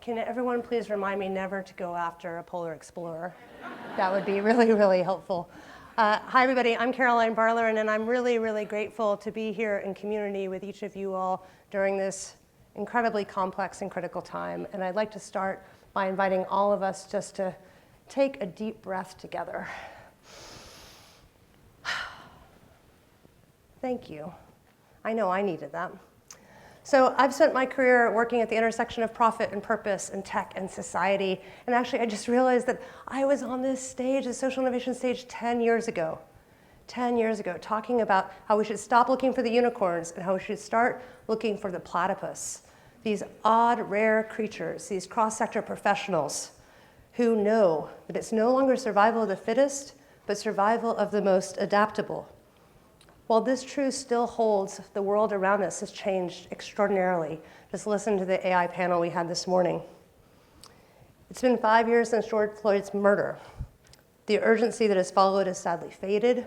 Can everyone please remind me never to go after a polar explorer? That would be really, really helpful. Hi, everybody. I'm Caroline Barlerin, and I'm really, really grateful to be here in community with each of you all during this incredibly complex and critical time. And I'd like to start by inviting all of us just to take a deep breath together. Thank you. I know I needed that. So I've spent my career working at the intersection of profit and purpose and tech and society. And actually, I just realized that I was on this stage, the social innovation stage, 10 years ago. 10 years ago, talking about how we should stop looking for the unicorns and how we should start looking for the platypus. These odd, rare creatures, these cross-sector professionals who know that it's no longer survival of the fittest, but survival of the most adaptable. While this truth still holds, the world around us has changed extraordinarily. Just listen to the AI panel we had this morning. It's been 5 years since George Floyd's murder. The urgency that has followed has sadly faded.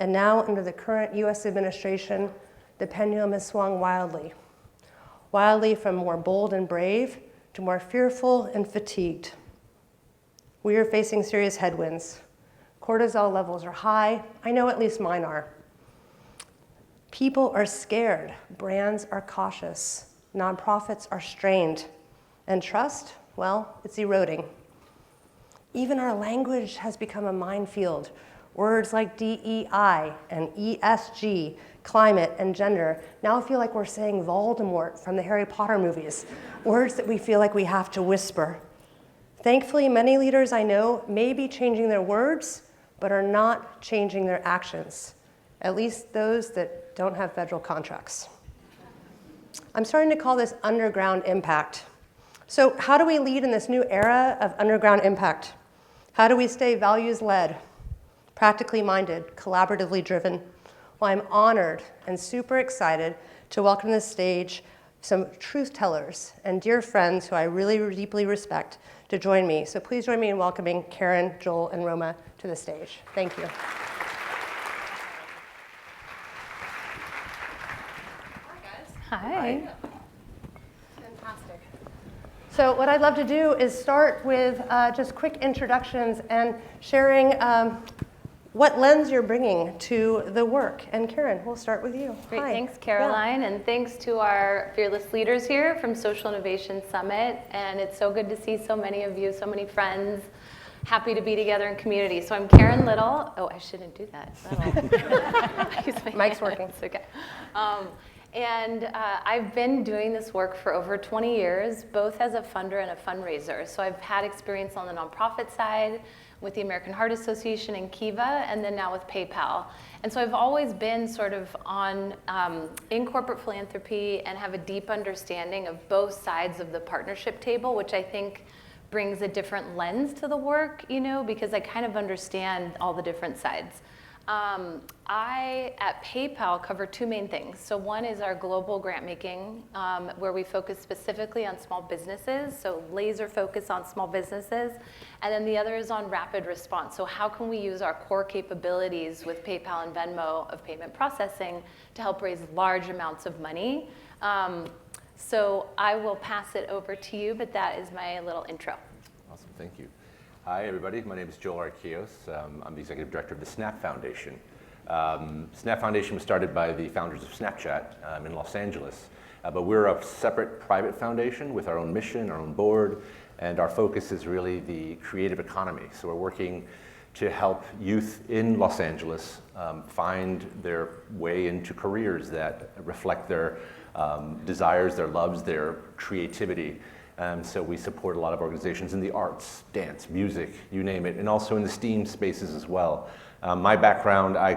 And now, under the current US administration, the pendulum has swung wildly. Wildly from more bold and brave to more fearful and fatigued. We are facing serious headwinds. Cortisol levels are high. I know at least mine are. People are scared, brands are cautious, nonprofits are strained, and trust, well, it's eroding. Even our language has become a minefield. Words like DEI and ESG, climate and gender, now feel like we're saying Voldemort from the Harry Potter movies, words that we feel like we have to whisper. Thankfully, many leaders I know may be changing their words, but are not changing their actions, at least those that don't have federal contracts. I'm starting to call this underground impact. So how do we lead in this new era of underground impact? How do we stay values-led, practically minded, collaboratively driven? Well, I'm honored and super excited to welcome to the stage some truth tellers and dear friends who I really deeply respect to join me. So please join me in welcoming Karen, Joel, and Roma to the stage. Thank you. Hi. Fantastic. So what I'd love to do is start with just quick introductions and sharing what lens you're bringing to the work. And Karen, we'll start with you. Great, Hi. thanks Caroline, and thanks to our fearless leaders here from Social Innovation Summit. And it's so good to see so many of you, so many friends. Happy to be together in community. So I'm Karen Little. Oh, I shouldn't do that. Mic's working. It's okay. I've been doing this work for over 20 years, both as a funder and a fundraiser. So I've had experience on the nonprofit side with the American Heart Association and Kiva, and then now with PayPal. And so I've always been sort of on in corporate philanthropy and have a deep understanding of both sides of the partnership table, which I think brings a different lens to the work, you know, because I kind of understand all the different sides. I, at PayPal, cover two main things. So one is our global grant making, where we focus specifically on small businesses, so laser focus on small businesses. And then the other is on rapid response. So how can we use our core capabilities with PayPal and Venmo of payment processing to help raise large amounts of money? So I will pass it over to you, but that is my little intro. Awesome, thank you. Hi, everybody. My name is Joel Arquillos. I'm the executive director of the Snap Foundation. Snap Foundation was started by the founders of Snapchat in Los Angeles. But we're a separate private foundation with our own mission, our own board, and our focus is really the creative economy. So we're working to help youth in Los Angeles find their way into careers that reflect their desires, their loves, their creativity. So we support a lot of organizations in the arts, dance, music, you name it, and also in the STEAM spaces as well. My background, I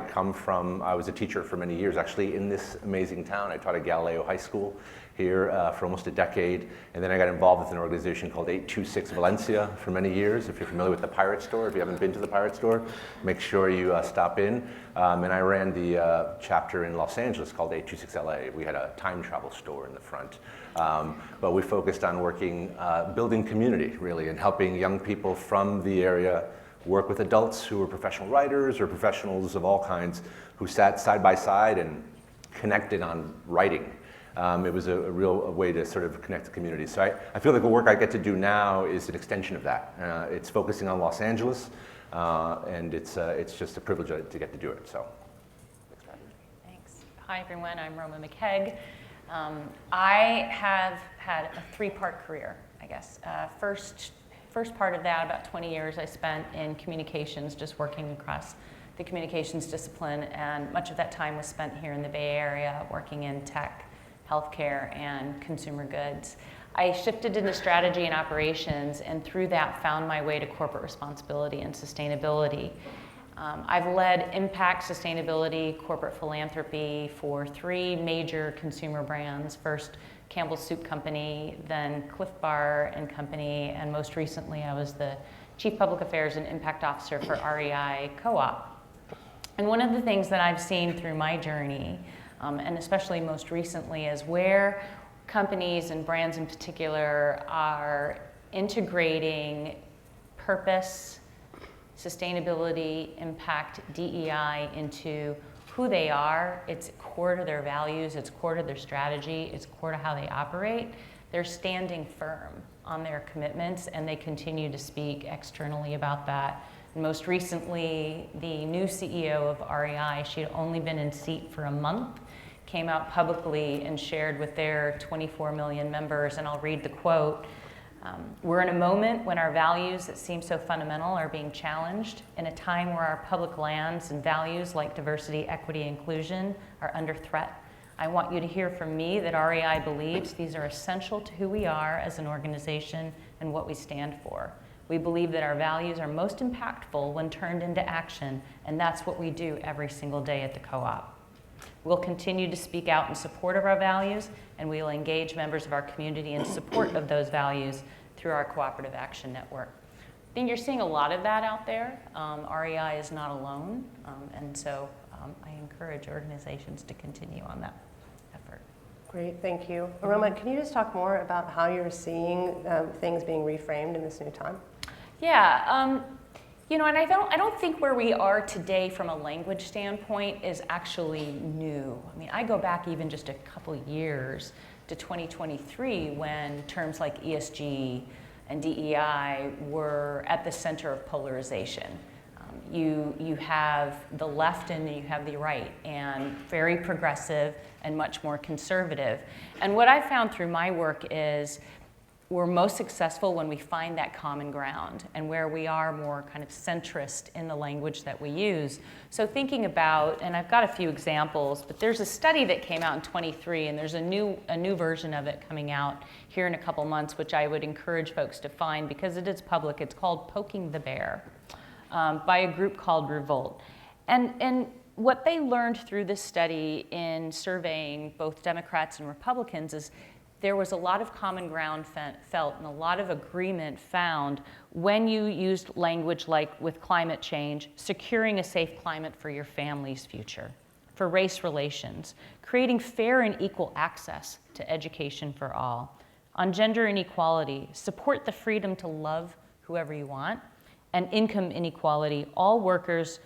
was a teacher for many years, actually in this amazing town. I taught at Galileo High School here for almost a decade, and then I got involved with an organization called 826 Valencia for many years. If you're familiar with the Pirate Store, if you haven't been to the Pirate Store, make sure you stop in. And I ran the chapter in Los Angeles called 826 LA. We had a time travel store in the front. But we focused on working, building community really, and helping young people from the area work with adults who were professional writers or professionals of all kinds who sat side by side and connected on writing. It was a real way to sort of connect the community. So I feel like the work I get to do now is an extension of that. It's focusing on Los Angeles, and it's just a privilege to get to do it. So. Thanks. Hi everyone, I'm Roma McCaig. I have had a 3-part career, I guess. First part of that, about 20 years, I spent in communications, just working across the communications discipline, and much of that time was spent here in the Bay Area, working in tech, healthcare, and consumer goods. I shifted into strategy and operations, and through that found my way to corporate responsibility and sustainability. I've led impact, sustainability, corporate philanthropy for 3 major consumer brands. First, Campbell's Soup Company, then Cliff Bar and Company, and most recently I was the Chief Public Affairs and Impact Officer for REI Co-op. And one of the things that I've seen through my journey, and especially most recently, is where companies and brands in particular are integrating purpose, sustainability, impact, DEI into who they are. It's core to their values, it's core to their strategy, it's core to how they operate. They're standing firm on their commitments, and they continue to speak externally about that. And most recently, the new CEO of REI, she had only been in seat for a month, came out publicly and shared with their 24 million members, and I'll read the quote. We're in a moment when our values that seem so fundamental are being challenged, in a time where our public lands and values like diversity, equity, inclusion are under threat. I want you to hear from me that REI believes these are essential to who we are as an organization and what we stand for. We believe that our values are most impactful when turned into action, and that's what we do every single day at the co-op. We'll continue to speak out in support of our values, and we will engage members of our community in support of those values through our Cooperative Action Network. I think you're seeing a lot of that out there. REI is not alone, and so I encourage organizations to continue on that effort. Great, thank you. Roma, can you just talk more about how you're seeing things being reframed in this new time? Yeah. You know, and I don't think where we are today from a language standpoint is actually new. I mean, I go back even just a couple years to 2023 when terms like ESG and DEI were at the center of polarization. You have the left and you have the right, and very progressive and much more conservative. And what I found through my work is we're most successful when we find that common ground and where we are more kind of centrist in the language that we use. So thinking about, and I've got a few examples, but there's a study that came out in 23, and there's a new version of it coming out here in a couple months, which I would encourage folks to find because it is public. It's called Poking the Bear by a group called Revolt. And what they learned through this study in surveying both Democrats and Republicans is there was a lot of common ground felt and a lot of agreement found when you used language like with climate change, securing a safe climate for your family's future, for race relations, creating fair and equal access to education for all, on gender inequality, support the freedom to love whoever you want, and income inequality, all workers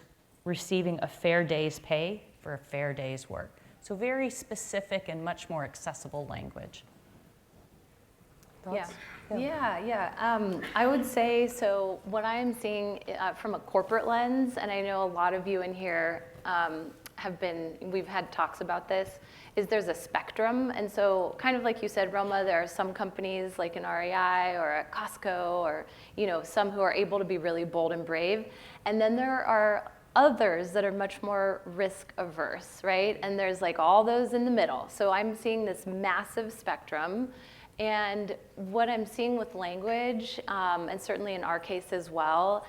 receiving a fair day's pay for a fair day's work. So very specific and much more accessible language. Thoughts? Yeah. I would say, so what I am seeing from a corporate lens, and I know a lot of you in here we've had talks about this, is there's a spectrum. And so kind of like you said, Roma, there are some companies like an REI or a Costco or, some who are able to be really bold and brave. And then there are others that are much more risk averse, right? And there's like all those in the middle. So I'm seeing this massive spectrum. And what I'm seeing with language, and certainly in our case as well,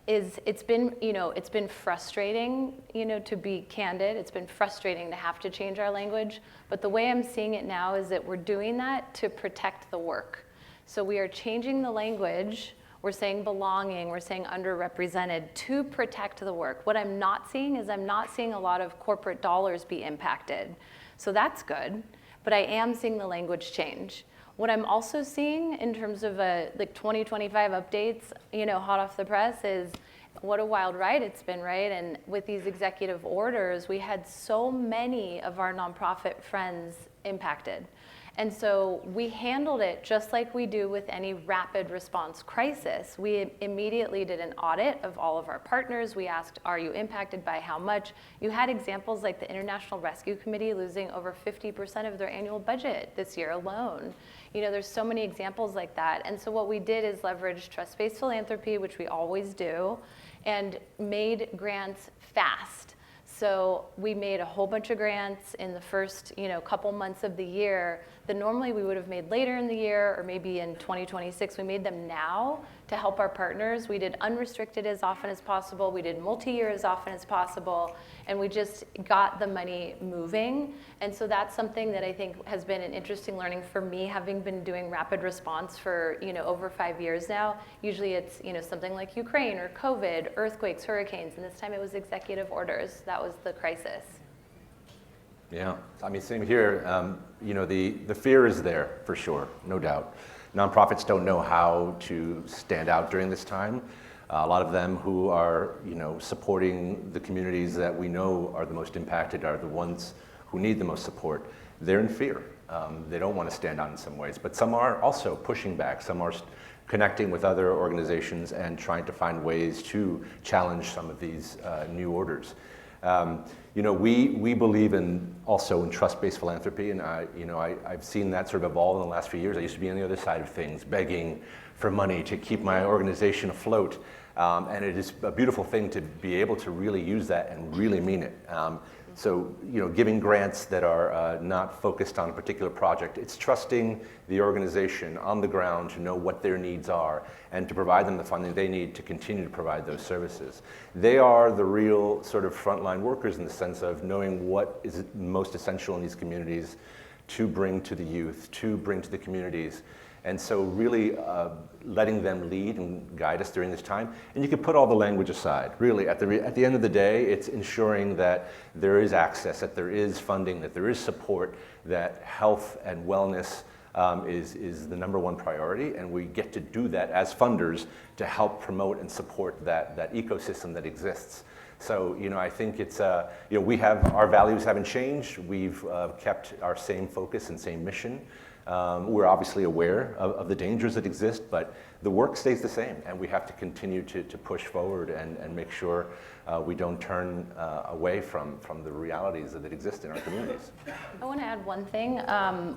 is it's been frustrating, to be candid. It's been frustrating to have to change our language. But the way I'm seeing it now is that we're doing that to protect the work. So we are changing the language. We're saying belonging. We're saying underrepresented to protect the work. What I'm not seeing is I'm not seeing a lot of corporate dollars be impacted. So that's good. But I am seeing the language change. What I'm also seeing in terms of like 2025 updates, hot off the press is what a wild ride it's been, right? And with these executive orders, we had so many of our nonprofit friends impacted. And so we handled it just like we do with any rapid response crisis. We immediately did an audit of all of our partners. We asked, are you impacted by how much? You had examples like the International Rescue Committee losing over 50% of their annual budget this year alone. You know, there's so many examples like that. And so what we did is leverage trust-based philanthropy, which we always do, and made grants fast. So we made a whole bunch of grants in the first, couple months of the year that normally we would have made later in the year or maybe in 2026. We made them now to help our partners. We did unrestricted as often as possible. We did multi-year as often as possible. And we just got the money moving. And so that's something that I think has been an interesting learning for me, having been doing rapid response for, over 5 years now. Usually it's, something like Ukraine or COVID, earthquakes, hurricanes. And this time it was executive orders. That was the crisis. Yeah, I mean, same here. The fear is there for sure, no doubt. Nonprofits don't know how to stand out during this time. A lot of them who are, supporting the communities that we know are the most impacted are the ones who need the most support. They're in fear. They don't want to stand out in some ways, but some are also pushing back. Some are connecting with other organizations and trying to find ways to challenge some of these new orders. We believe also in trust-based philanthropy, and I've seen that sort of evolve in the last few years. I used to be on the other side of things, begging for money to keep my organization afloat, and it is a beautiful thing to be able to really use that and really mean it. So, giving grants that are not focused on a particular project, it's trusting the organization on the ground to know what their needs are and to provide them the funding they need to continue to provide those services. They are the real sort of frontline workers in the sense of knowing what is most essential in these communities to bring to the youth, to bring to the communities. And so really letting them lead and guide us during this time. And you can put all the language aside. Really, at the end of the day, it's ensuring that there is access, that there is funding, that there is support, that health and wellness is the number one priority. And we get to do that as funders to help promote and support that ecosystem that exists. So, I think it's, our values haven't changed. We've kept our same focus and same mission. We're obviously aware of the dangers that exist, but the work stays the same, and we have to continue to push forward and make sure we don't turn away from the realities that exist in our communities. I want to add one thing.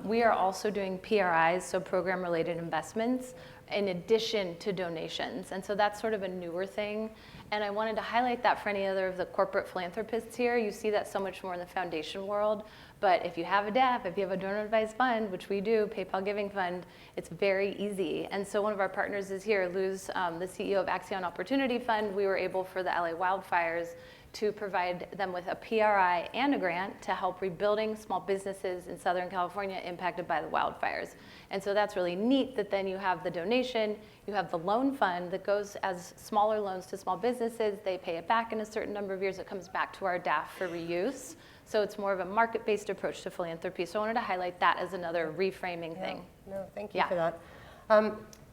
We are also doing PRIs, so program-related investments, in addition to donations, and so that's sort of a newer thing. And I wanted to highlight that for any other of the corporate philanthropists here. You see that so much more in the foundation world. But if you have a DAF, if you have a donor advised fund, which we do, PayPal Giving Fund, it's very easy. And so one of our partners is here, Luz, the CEO of Axion Opportunity Fund. We were able, for the LA wildfires, to provide them with a PRI and a grant to help rebuilding small businesses in Southern California impacted by the wildfires. And so that's really neat that then you have the donation, you have the loan fund that goes as smaller loans to small businesses. They pay it back in a certain number of years. It comes back to our DAF for reuse. So it's more of a market-based approach to philanthropy. So I wanted to highlight that as another reframing thing. No, thank you for that.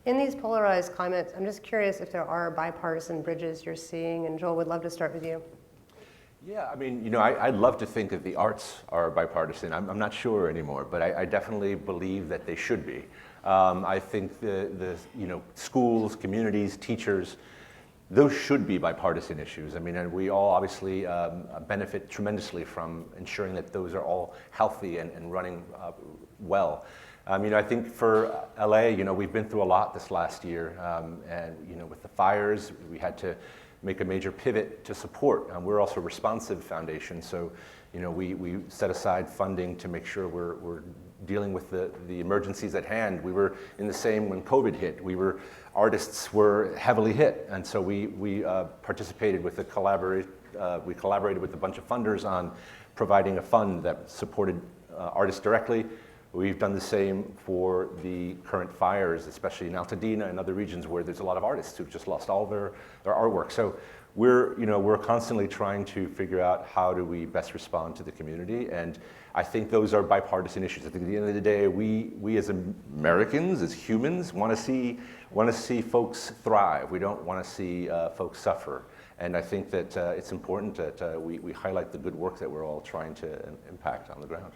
In these polarized climates, I'm just curious if there are bipartisan bridges you're seeing, and Joel, would love to start with you. Yeah, I mean, I'd love to think that the arts are bipartisan. I'm not sure anymore, but I definitely believe that they should be. I think the schools, communities, teachers, those should be bipartisan issues. I mean, and we all obviously benefit tremendously from ensuring that those are all healthy and running well. I think for LA, we've been through a lot this last year, and with the fires, we had to make a major pivot to support. We're also a responsive foundation, so we set aside funding to make sure we're dealing with the emergencies at hand. We were in the same when COVID hit. Artists were heavily hit, and so we participated with we collaborated with a bunch of funders on providing a fund that supported artists directly. We've done the same for the current fires, especially in Altadena and other regions where there's a lot of artists who've just lost all their artwork. So we're constantly trying to figure out how do we best respond to the community, and I think those are bipartisan issues. I think at the end of the day, we as Americans, as humans, want to see folks thrive. We don't want to see folks suffer, and I think that it's important that we highlight the good work that we're all trying to impact on the ground.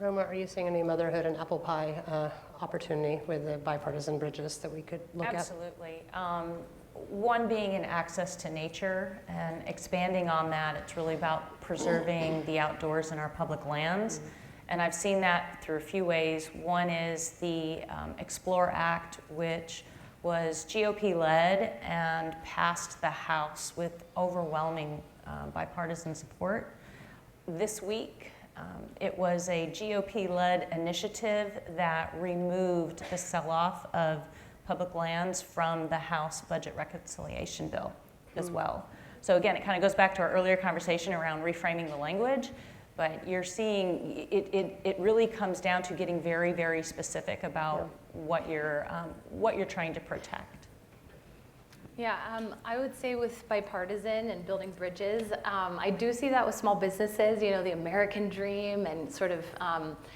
Roma, are you seeing any motherhood and apple pie opportunity with the bipartisan bridges that we could look at? Absolutely. One being in access to nature and expanding on that. It's really about preserving the outdoors in our public lands. And I've seen that through a few ways. One is the Explore Act, which was GOP-led and passed the House with overwhelming bipartisan support. This week, it was a GOP-led initiative that removed the sell-off of public lands from the House Budget Reconciliation Bill as well. So again, it kind of goes back to our earlier conversation around reframing the language, but you're seeing it really comes down to getting very, very specific about what you're trying to protect. Yeah, I would say with bipartisan and building bridges, I do see that with small businesses, you know, the American dream and sort of,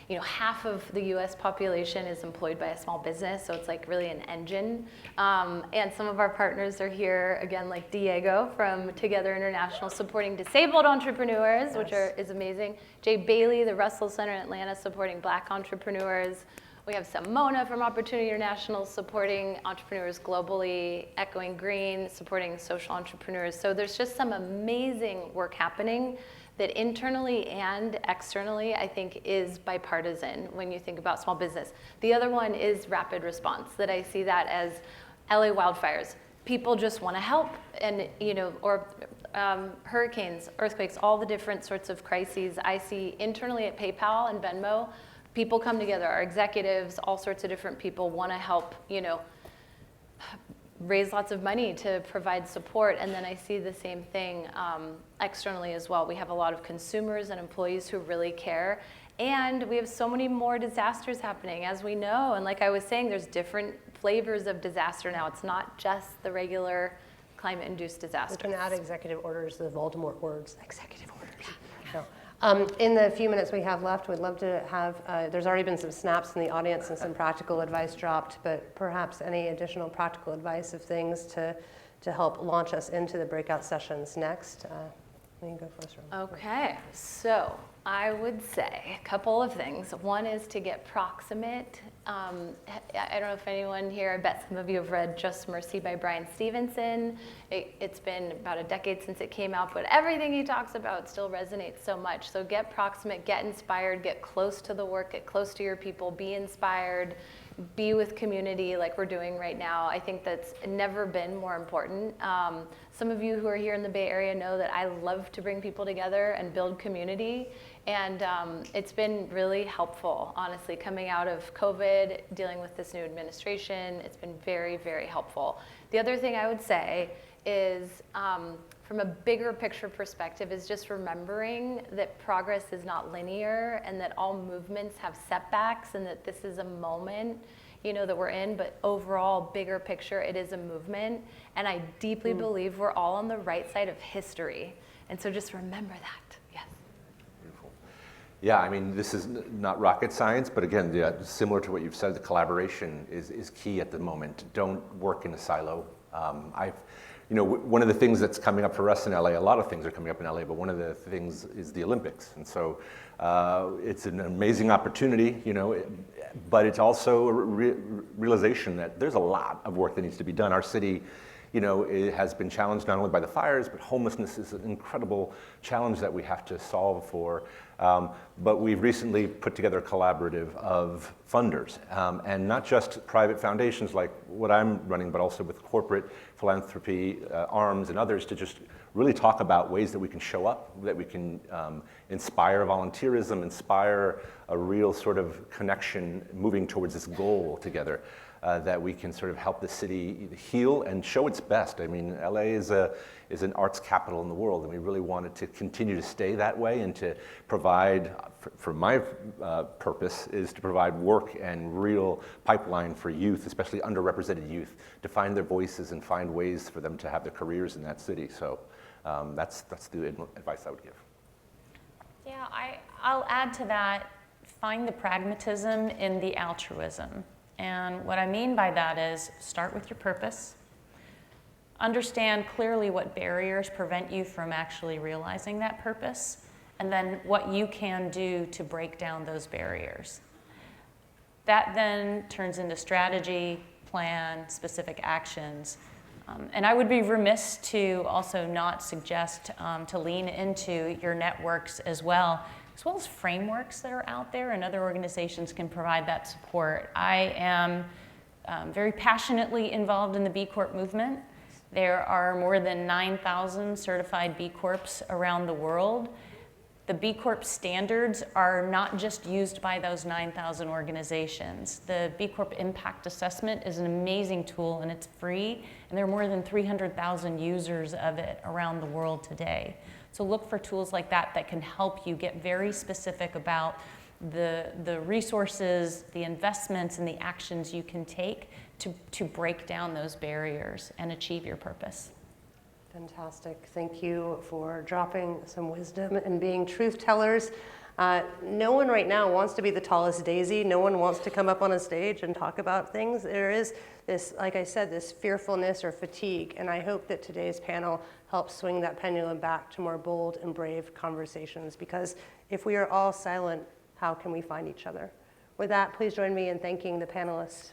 you know, half of the US population is employed by a small business, so it's like really an engine. And some of our partners are here, again, like Diego from Together International supporting disabled entrepreneurs, which is amazing. Jay Bailey, the Russell Center in Atlanta, supporting Black entrepreneurs. We have Simona from Opportunity International supporting entrepreneurs globally, Echoing Green supporting social entrepreneurs. So there's just some amazing work happening that internally and externally I think is bipartisan when you think about small business. The other one is rapid response, that I see that as LA wildfires. People just want to help, and you know, or hurricanes, earthquakes, all the different sorts of crises I see internally at PayPal and Venmo. People come together, our executives, all sorts of different people want to help, you know, raise lots of money to provide support. And then I see the same thing externally as well. We have a lot of consumers and employees who really care. And we have so many more disasters happening, as we know. And like I was saying, there's different flavors of disaster now. It's not just the regular climate-induced disasters. We can add executive orders to the Voldemort words, executive orders. No. In the few minutes we have left, we'd love to have, there's already been some snaps in the audience and some practical advice dropped, but perhaps any additional practical advice of things to help launch us into the breakout sessions next. You can go first, Roma. Okay, so I would say a couple of things. One is to get proximate. I don't know if anyone here, I bet some of you have read Just Mercy by Brian Stevenson. It's been about a decade since it came out, but everything he talks about still resonates so much. So get proximate, get inspired, get close to the work, get close to your people, be inspired, be with community like we're doing right now. I think that's never been more important. Some of you who are here in the Bay Area know that I love to bring people together and build community. And it's been really helpful, honestly, coming out of COVID, dealing with this new administration. It's been very, very helpful. The other thing I would say is, from a bigger picture perspective, is just remembering that progress is not linear and that all movements have setbacks and that this is a moment, you know, that we're in, but overall, bigger picture, it is a movement. And I deeply believe we're all on the right side of history. And so just remember that. Yeah, I mean, this is not rocket science, but again, similar to what you've said, the collaboration is key at the moment. Don't work in a silo. You know, one of the things that's coming up for us in LA, a lot of things are coming up in LA, but one of the things is the Olympics. And so it's an amazing opportunity, you know, but it's also a realization that there's a lot of work that needs to be done. Our city, you know, it has been challenged not only by the fires, but homelessness is an incredible challenge that we have to solve for. But we've recently put together a collaborative of funders, and not just private foundations like what I'm running, but also with corporate philanthropy arms and others to just really talk about ways that we can show up, that we can inspire volunteerism, inspire a real sort of connection moving towards this goal together. That we can sort of help the city heal and show its best. I mean, LA is an arts capital in the world, and we really wanted to continue to stay that way and to provide, for my purpose, is to provide work and real pipeline for youth, especially underrepresented youth, to find their voices and find ways for them to have their careers in that city. So that's the advice I would give. Yeah, I'll add to that, find the pragmatism in the altruism. And what I mean by that is start with your purpose, understand clearly what barriers prevent you from actually realizing that purpose, and then what you can do to break down those barriers. That then turns into strategy, plan, specific actions. And I would be remiss to also not suggest to lean into your networks as well as frameworks that are out there, and other organizations can provide that support. I am very passionately involved in the B Corp movement. There are more than 9,000 certified B Corps around the world. The B Corp standards are not just used by those 9,000 organizations. The B Corp Impact Assessment is an amazing tool, and it's free, and there are more than 300,000 users of it around the world today. So look for tools like that that can help you get very specific about the resources, the investments, and the actions you can take to break down those barriers and achieve your purpose. Fantastic. Thank you for dropping some wisdom and being truth tellers. No one right now wants to be the tallest daisy. No one wants to come up on a stage and talk about things. There is this, like I said, this fearfulness or fatigue, and I hope that today's panel helps swing that pendulum back to more bold and brave conversations, because if we are all silent, how can we find each other? With that, please join me in thanking the panelists